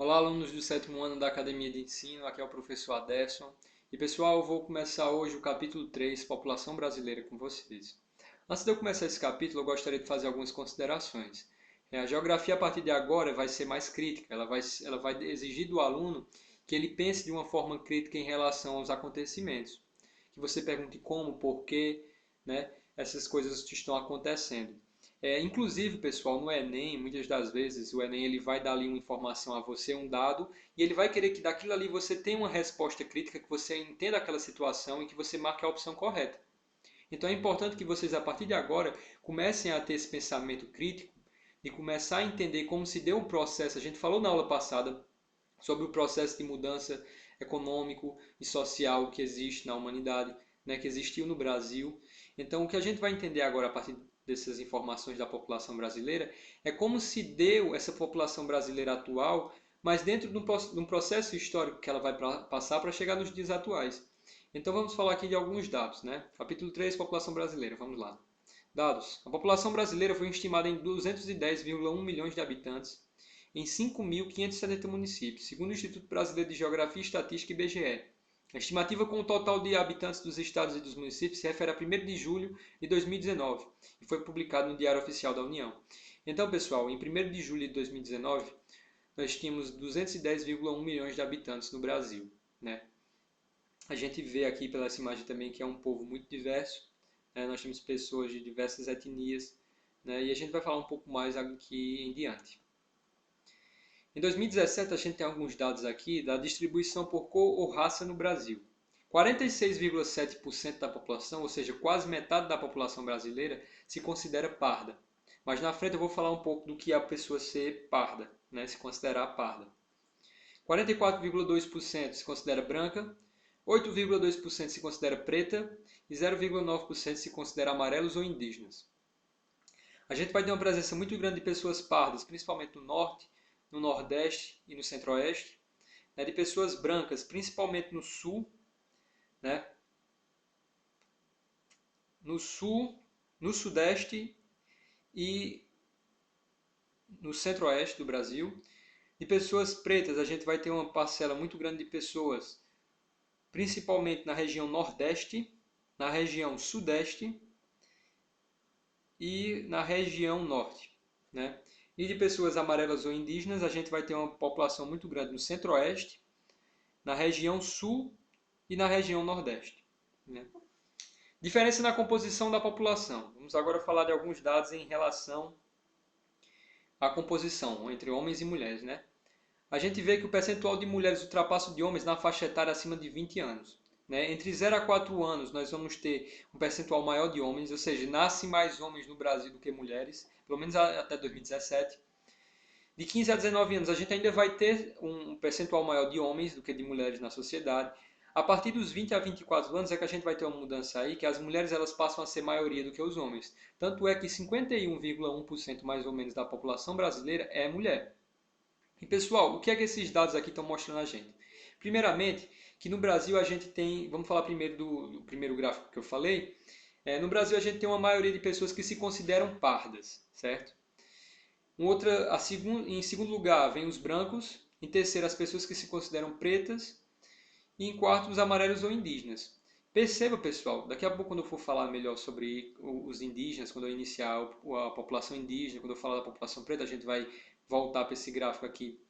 Olá, alunos do sétimo ano da Academia de Ensino, aqui é o professor Aderson. E pessoal, eu vou começar hoje o capítulo 3, População Brasileira, com vocês. Antes de eu começar esse capítulo, eu gostaria de fazer algumas considerações. A geografia, a partir de agora, vai ser mais crítica, ela vai exigir do aluno que ele pense de uma forma crítica em relação aos acontecimentos. Que você pergunte como, por quê, né, essas coisas estão acontecendo. Inclusive, pessoal, no Enem, muitas das vezes, o Enem ele vai dar ali uma informação a você, um dado, e ele vai querer que daquilo ali você tenha uma resposta crítica, que você entenda aquela situação e que você marque a opção correta. Então é importante que vocês, a partir de agora, comecem a ter esse pensamento crítico, de começar a entender como se deu um processo. A gente falou na aula passada sobre o processo de mudança econômico e social que existe na humanidade, né, que existiu no Brasil. Então, o que a gente vai entender agora a partir dessas informações da população brasileira é como se deu essa população brasileira atual, mas dentro de um processo histórico que ela vai passar para chegar nos dias atuais. Então vamos falar aqui de alguns dados, né? Capítulo 3, população brasileira, vamos lá. Dados. A população brasileira foi estimada em 210,1 milhões de habitantes em 5.570 municípios, segundo o Instituto Brasileiro de Geografia e Estatística IBGE. A estimativa com o total de habitantes dos estados e dos municípios se refere a 1º de julho de 2019 e foi publicado no Diário Oficial da União. Então, pessoal, em 1º de julho de 2019, nós tínhamos 210,1 milhões de habitantes no Brasil, né? A gente vê aqui pela essa imagem também que é um povo muito diverso, né? Nós temos pessoas de diversas etnias, né? E a gente vai falar um pouco mais aqui em diante. Em 2017, a gente tem alguns dados aqui da distribuição por cor ou raça no Brasil. 46,7% da população, ou seja, quase metade da população brasileira, se considera parda. Mas na frente eu vou falar um pouco do que é a pessoa ser parda, né? Se considerar parda. 44,2% se considera branca, 8,2% se considera preta e 0,9% se considera amarelos ou indígenas. A gente vai ter uma presença muito grande de pessoas pardas, principalmente no norte, no nordeste e no centro-oeste, né, de pessoas brancas, principalmente no sul, né, no sul, no sudeste e no centro-oeste do Brasil. De pessoas pretas, a gente vai ter uma parcela muito grande de pessoas, principalmente na região nordeste, na região sudeste e na região norte, né? E de pessoas amarelas ou indígenas, a gente vai ter uma população muito grande no centro-oeste, na região sul e na região nordeste, né? Diferença na composição da população. Vamos agora falar de alguns dados em relação à composição entre homens e mulheres, né? A gente vê que o percentual de mulheres ultrapassa o de homens na faixa etária acima de 20 anos. Né? Entre 0 a 4 anos, nós vamos ter um percentual maior de homens, ou seja, nascem mais homens no Brasil do que mulheres, pelo menos até 2017. De 15 a 19 anos, a gente ainda vai ter um percentual maior de homens do que de mulheres na sociedade. A partir dos 20 a 24 anos é que a gente vai ter uma mudança aí, que as mulheres elas passam a ser maioria do que os homens. Tanto é que 51,1% mais ou menos da população brasileira é mulher. E pessoal, o que é que esses dados aqui estão mostrando a gente? Primeiramente, que no Brasil a gente tem, vamos falar primeiro do primeiro gráfico que eu falei, no Brasil a gente tem uma maioria de pessoas que se consideram pardas, certo? Em segundo lugar vem os brancos, em terceiro as pessoas que se consideram pretas e em quarto os amarelos ou indígenas. Perceba, pessoal, daqui a pouco quando eu for falar melhor sobre os indígenas, quando eu iniciar a população indígena, quando eu falar da população preta, a gente vai voltar para esse gráfico aqui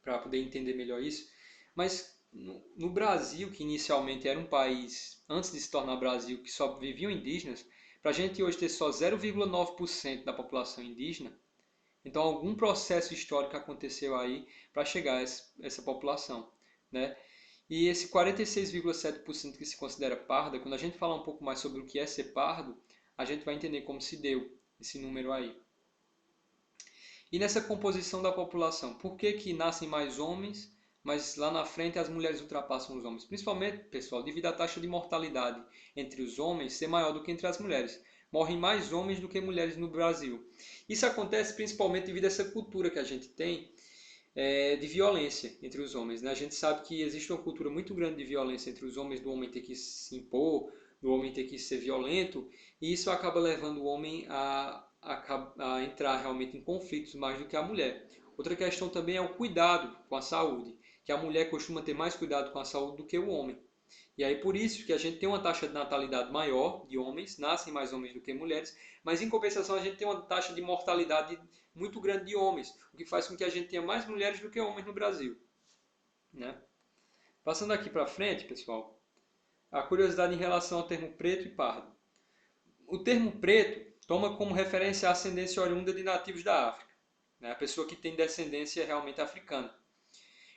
para poder entender melhor isso. Mas no Brasil, que inicialmente era um país, antes de se tornar Brasil, que só viviam indígenas, para a gente hoje ter só 0,9% da população indígena, então algum processo histórico aconteceu aí para chegar a essa população, né? E esse 46,7% que se considera parda, quando a gente falar um pouco mais sobre o que é ser pardo, a gente vai entender como se deu esse número aí. E nessa composição da população, por que que nascem mais homens, mas lá na frente as mulheres ultrapassam os homens? Principalmente, pessoal, devido à taxa de mortalidade entre os homens ser maior do que entre as mulheres. Morrem mais homens do que mulheres no Brasil. Isso acontece principalmente devido a essa cultura que a gente tem de violência entre os homens, né? A gente sabe que existe uma cultura muito grande de violência entre os homens, do homem ter que se impor, do homem ter que ser violento, e isso acaba levando o homem a entrar realmente em conflitos mais do que a mulher. Outra questão também é o cuidado com a saúde, que a mulher costuma ter mais cuidado com a saúde do que o homem. E aí por isso que a gente tem uma taxa de natalidade maior de homens, nascem mais homens do que mulheres, mas em compensação a gente tem uma taxa de mortalidade muito grande de homens, o que faz com que a gente tenha mais mulheres do que homens no Brasil, né? Passando aqui para frente, pessoal, a curiosidade em relação ao termo preto e pardo. O termo preto toma como referência a ascendência oriunda de nativos da África, né? A pessoa que tem descendência realmente africana,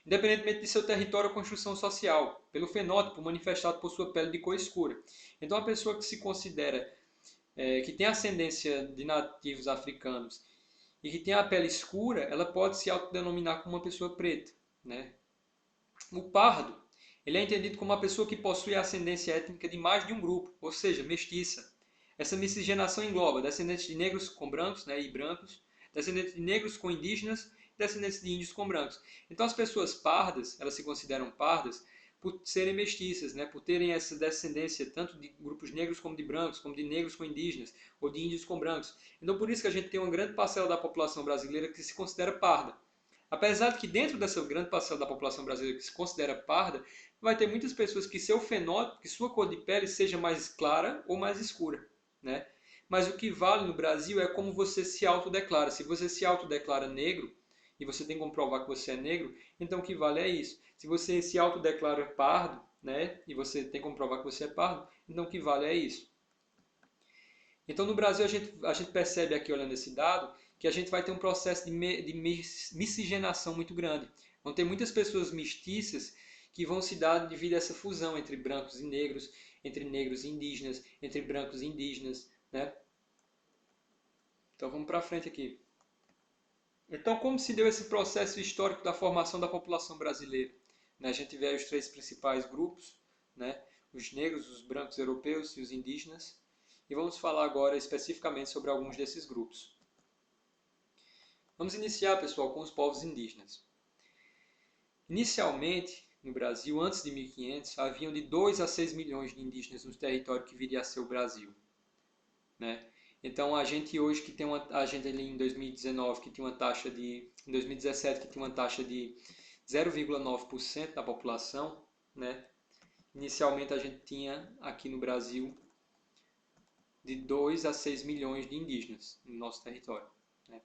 independentemente de seu território ou construção social, pelo fenótipo manifestado por sua pele de cor escura. Então, a pessoa que se considera que tem ascendência de nativos africanos e que tem a pele escura, ela pode se autodenominar como uma pessoa preta, né? O pardo, ele é entendido como uma pessoa que possui a ascendência étnica de mais de um grupo, ou seja, mestiça. Essa miscigenação engloba descendentes de negros com brancos, né, e brancos, descendentes de negros com indígenas, descendentes de índios com brancos. Então as pessoas pardas, elas se consideram pardas por serem mestiças, né, por terem essa descendência tanto de grupos negros como de brancos, como de negros com indígenas, ou de índios com brancos. Então por isso que a gente tem uma grande parcela da população brasileira que se considera parda. Apesar de que dentro dessa grande parcela da população brasileira que se considera parda, vai ter muitas pessoas que seu fenótipo, que sua cor de pele seja mais clara ou mais escura, né? Mas o que vale no Brasil é como você se autodeclara. Se você se autodeclara negro, e você tem como provar que você é negro, então o que vale é isso. Se você se autodeclara pardo, né, e você tem como provar que você é pardo, então o que vale é isso. Então, no Brasil, a gente percebe aqui, olhando esse dado, que a gente vai ter um processo de miscigenação muito grande. Vão ter muitas pessoas mestiças que vão se dar devido a essa fusão entre brancos e negros, entre negros e indígenas, entre brancos e indígenas, né? Então, vamos para frente aqui. Então, como se deu esse processo histórico da formação da população brasileira? A gente vê aí os três principais grupos, né? Os negros, os brancos europeus e os indígenas. E vamos falar agora especificamente sobre alguns desses grupos. Vamos iniciar, pessoal, com os povos indígenas. Inicialmente, no Brasil, antes de 1500, haviam de 2 a 6 milhões de indígenas no território que viria a ser o Brasil, né? Então, a gente hoje que tem a gente ali em 2019 que tinha uma taxa de, em 2017 que tinha uma taxa de 0,9% da população, né? Inicialmente a gente tinha aqui no Brasil de 2 a 6 milhões de indígenas no nosso território, né?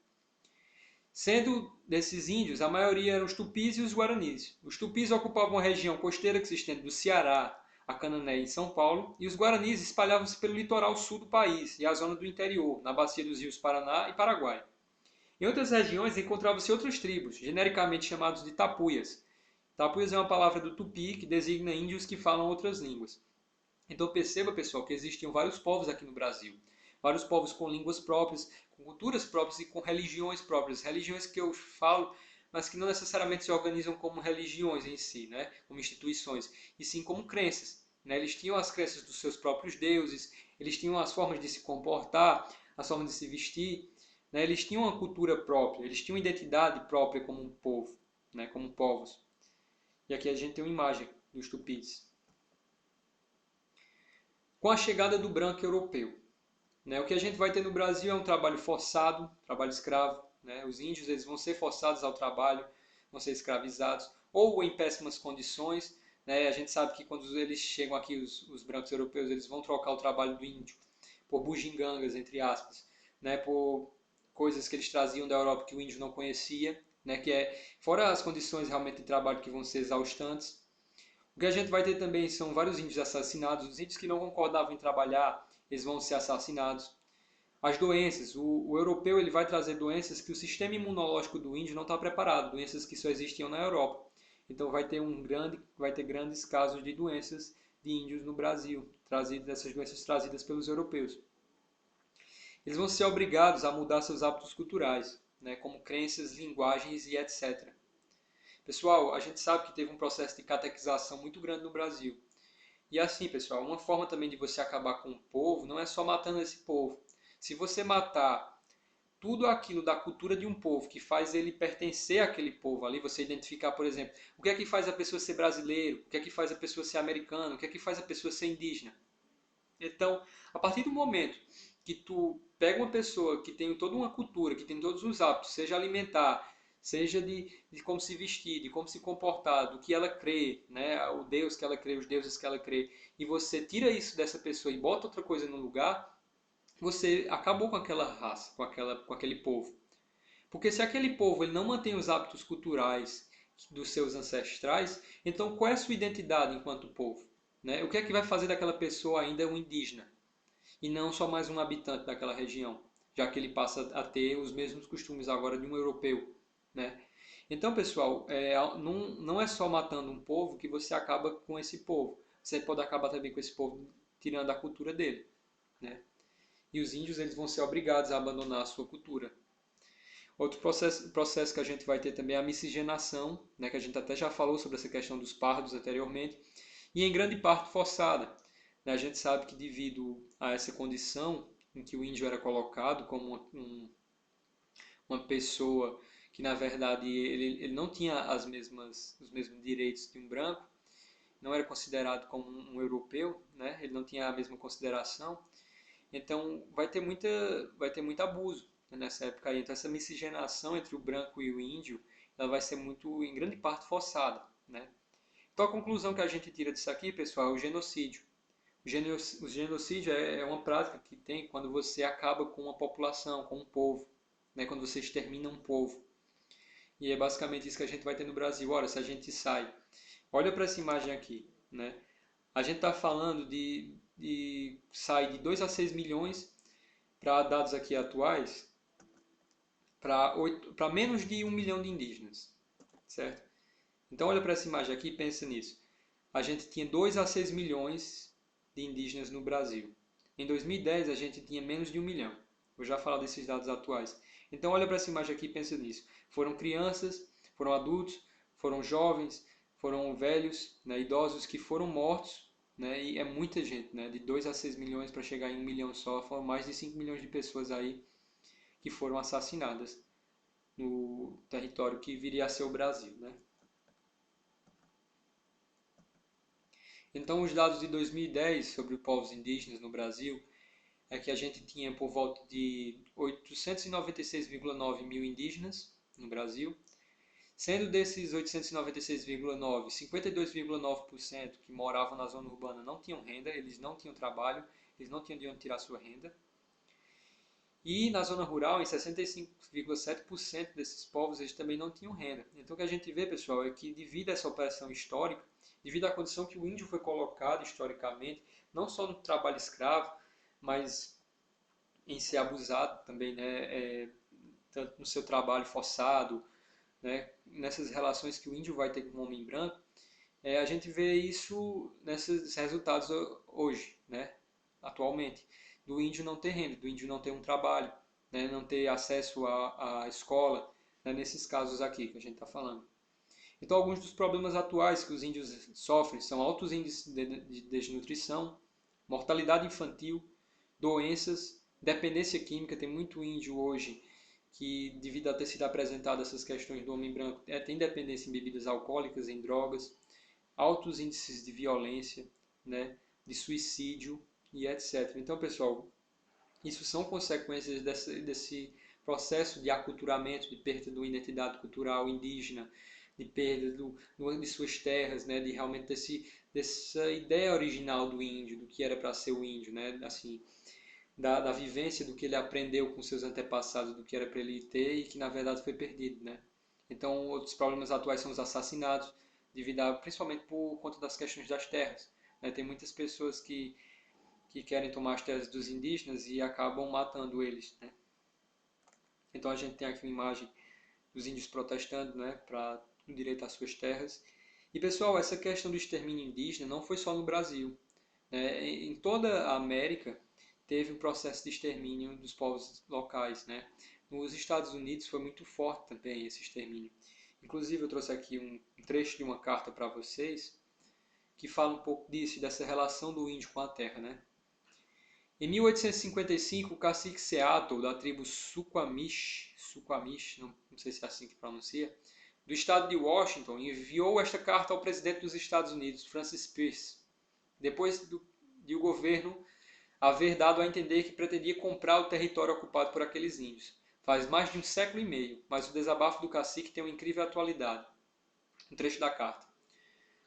Sendo desses índios, a maioria eram os tupis e os guaranis. Os tupis ocupavam a região costeira que se estende do Ceará a Canané em São Paulo, e os guaranis espalhavam-se pelo litoral sul do país e a zona do interior, na bacia dos rios Paraná e Paraguai. Em outras regiões encontravam-se outras tribos, genericamente chamados de tapuias. Tapuias é uma palavra do tupi que designa índios que falam outras línguas. Então perceba, pessoal, que existiam vários povos aqui no Brasil. Vários povos com línguas próprias, com culturas próprias e com religiões próprias. Religiões que eu falo, mas que não necessariamente se organizam como religiões em si, né? Como instituições, e sim como crenças, né? Eles tinham as crenças dos seus próprios deuses, eles tinham as formas de se comportar, as formas de se vestir, né? Eles tinham uma cultura própria, eles tinham uma identidade própria como um povo, né? Como povos. E aqui a gente tem uma imagem dos tupis. Com a chegada do branco europeu, né? O que a gente vai ter no Brasil é um trabalho forçado, trabalho escravo, né? Os índios eles vão ser forçados ao trabalho, vão ser escravizados, ou em péssimas condições, né? A gente sabe que quando eles chegam aqui, os brancos europeus, eles vão trocar o trabalho do índio por bugigangas, entre aspas, né? Por coisas que eles traziam da Europa que o índio não conhecia, né? Que é, fora as condições realmente de trabalho que vão ser exaustantes. O que a gente vai ter também são vários índios assassinados. Os índios que não concordavam em trabalhar, eles vão ser assassinados. As doenças. O europeu ele vai trazer doenças que o sistema imunológico do índio não está preparado. Doenças que só existiam na Europa. Então vai ter grandes casos de doenças de índios no Brasil. Essas doenças trazidas pelos europeus. Eles vão ser obrigados a mudar seus hábitos culturais, né, como crenças, linguagens e etc. Pessoal, a gente sabe que teve um processo de catequização muito grande no Brasil. E assim, pessoal, uma forma também de você acabar com o povo não é só matando esse povo. Se você matar tudo aquilo da cultura de um povo que faz ele pertencer àquele povo ali, você identificar, por exemplo, o que é que faz a pessoa ser brasileiro, o que é que faz a pessoa ser americano, o que é que faz a pessoa ser indígena. Então, a partir do momento que tu pega uma pessoa que tem toda uma cultura, que tem todos os hábitos, seja alimentar, seja de como se vestir, de como se comportar, do que ela crê, né? O Deus que ela crê, os deuses que ela crê, e você tira isso dessa pessoa e bota outra coisa no lugar, você acabou com aquela raça, com aquele povo. Porque se aquele povo ele não mantém os hábitos culturais dos seus ancestrais, então qual é a sua identidade enquanto povo? Né? O que é que vai fazer daquela pessoa ainda um indígena e não só mais um habitante daquela região, já que ele passa a ter os mesmos costumes agora de um europeu, né? Então, pessoal, não é só matando um povo que você acaba com esse povo. Você pode acabar também com esse povo tirando a cultura dele, né? E os índios eles vão ser obrigados a abandonar a sua cultura. Outro processo que a gente vai ter também é a miscigenação, né, que a gente até já falou sobre essa questão dos pardos anteriormente, e em grande parte forçada. Né? A gente sabe que devido a essa condição em que o índio era colocado como uma pessoa que na verdade ele não tinha os mesmos direitos de um branco, não era considerado como um europeu, né? Ele não tinha a mesma consideração, então vai ter muito abuso, né, nessa época aí. Então essa miscigenação entre o branco e o índio, ela vai ser muito, em grande parte, forçada, né? Então a conclusão que a gente tira disso aqui, pessoal, é o genocídio. O genocídio é uma prática que tem quando você acaba com uma população, com um povo, né? Quando você extermina um povo. E é basicamente isso que a gente vai ter no Brasil. Olha, se a gente sai, olha para essa imagem aqui, né? A gente está falando de sai de 2 a 6 milhões para dados aqui atuais, para menos de 1 milhão de indígenas, certo? Então olha para essa imagem aqui e pensa nisso. A gente tinha 2 a 6 milhões de indígenas no Brasil. Em 2010 a gente tinha menos de 1 milhão. Vou já falar desses dados atuais. Então olha para essa imagem aqui e pensa nisso. Foram crianças, foram adultos, foram jovens, foram velhos, né, idosos que foram mortos, né, e é muita gente, né, de 2 a 6 milhões para chegar em 1 milhão só, foram mais de 5 milhões de pessoas aí que foram assassinadas no território que viria a ser o Brasil, né? Então, os dados de 2010 sobre os povos indígenas no Brasil é que a gente tinha por volta de 896,9 mil indígenas no Brasil, sendo desses 896,9, 52,9% que moravam na zona urbana não tinham renda, eles não tinham trabalho, eles não tinham de onde tirar sua renda. E na zona rural, em 65,7% desses povos, eles também não tinham renda. Então o que a gente vê, pessoal, é que devido a essa opressão histórica, devido à condição que o índio foi colocado historicamente, não só no trabalho escravo, mas em ser abusado também, né, tanto no seu trabalho forçado, né, nessas relações que o índio vai ter com o homem branco, a gente vê isso nesses resultados hoje, né, atualmente, do índio não ter renda, do índio não ter um trabalho, né, não ter acesso à escola, né, nesses casos aqui que a gente está falando. Então, alguns dos problemas atuais que os índios sofrem são altos índices de desnutrição, mortalidade infantil, doenças, dependência química. Tem muito índio hoje que, devido a ter sido apresentado essas questões do homem branco, tem dependência em bebidas alcoólicas, em drogas, altos índices de violência, né, de suicídio e etc. Então, pessoal, isso são consequências desse processo de aculturamento, de perda da identidade cultural indígena, de perda de suas terras, né, de realmente dessa ideia original do índio, do que era para ser o índio, né, assim, da vivência do que ele aprendeu com seus antepassados, do que era para ele ter e que na verdade foi perdido, né. Então, outros problemas atuais são os assassinatos, principalmente por conta das questões das terras. Né? Tem muitas pessoas que querem tomar as terras dos indígenas e acabam matando eles, né? Então a gente tem aqui uma imagem dos índios protestando, né, para o direito às suas terras. E pessoal, essa questão do extermínio indígena não foi só no Brasil, né? Em toda a América teve um processo de extermínio dos povos locais, né? Nos Estados Unidos foi muito forte também esse extermínio. Inclusive eu trouxe aqui um trecho de uma carta para vocês que fala um pouco disso, dessa relação do índio com a terra, né? Em 1855, o cacique Seattle, da tribo Suquamish, não sei se é assim que pronuncia, do estado de Washington, enviou esta carta ao presidente dos Estados Unidos, Francis Pierce, depois de o governo haver dado a entender que pretendia comprar o território ocupado por aqueles índios. faz mais de um século e meio, mas o desabafo do cacique tem uma incrível atualidade. Um trecho da carta.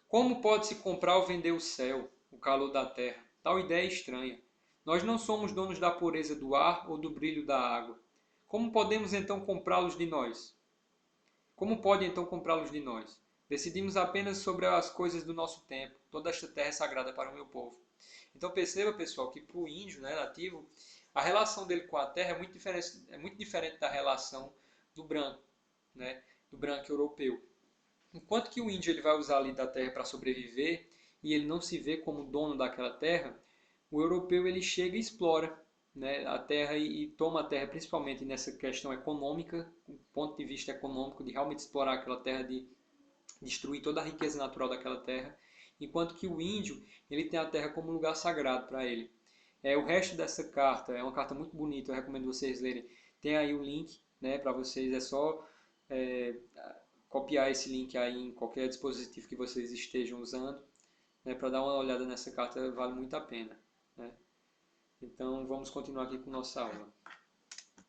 Como pode-se comprar ou vender o céu, o calor da terra? Tal ideia é estranha. Nós não somos donos da pureza do ar ou do brilho da água. Como podemos então comprá-los de nós? Como pode então comprá-los de nós? Decidimos apenas sobre as coisas do nosso tempo. Toda esta terra é sagrada para o meu povo. Então perceba, pessoal, que para o índio, né, nativo, a relação dele com a terra é muito diferente da relação do branco, né, do branco europeu. Enquanto que o índio ele vai usar ali da terra para sobreviver e ele não se vê como dono daquela terra, o europeu ele chega e explora, né, a terra e toma a terra principalmente nessa questão econômica, do ponto de vista econômico, de realmente explorar aquela terra, de destruir toda a riqueza natural daquela terra, enquanto que o índio ele tem a terra como um lugar sagrado para ele. O resto dessa carta é uma carta muito bonita, eu recomendo vocês lerem. Tem aí o link, né, para vocês, é só é, copiar esse link aí em qualquer dispositivo que vocês estejam usando, né, para dar uma olhada nessa carta, vale muito a pena, né? Então vamos continuar aqui com nossa aula.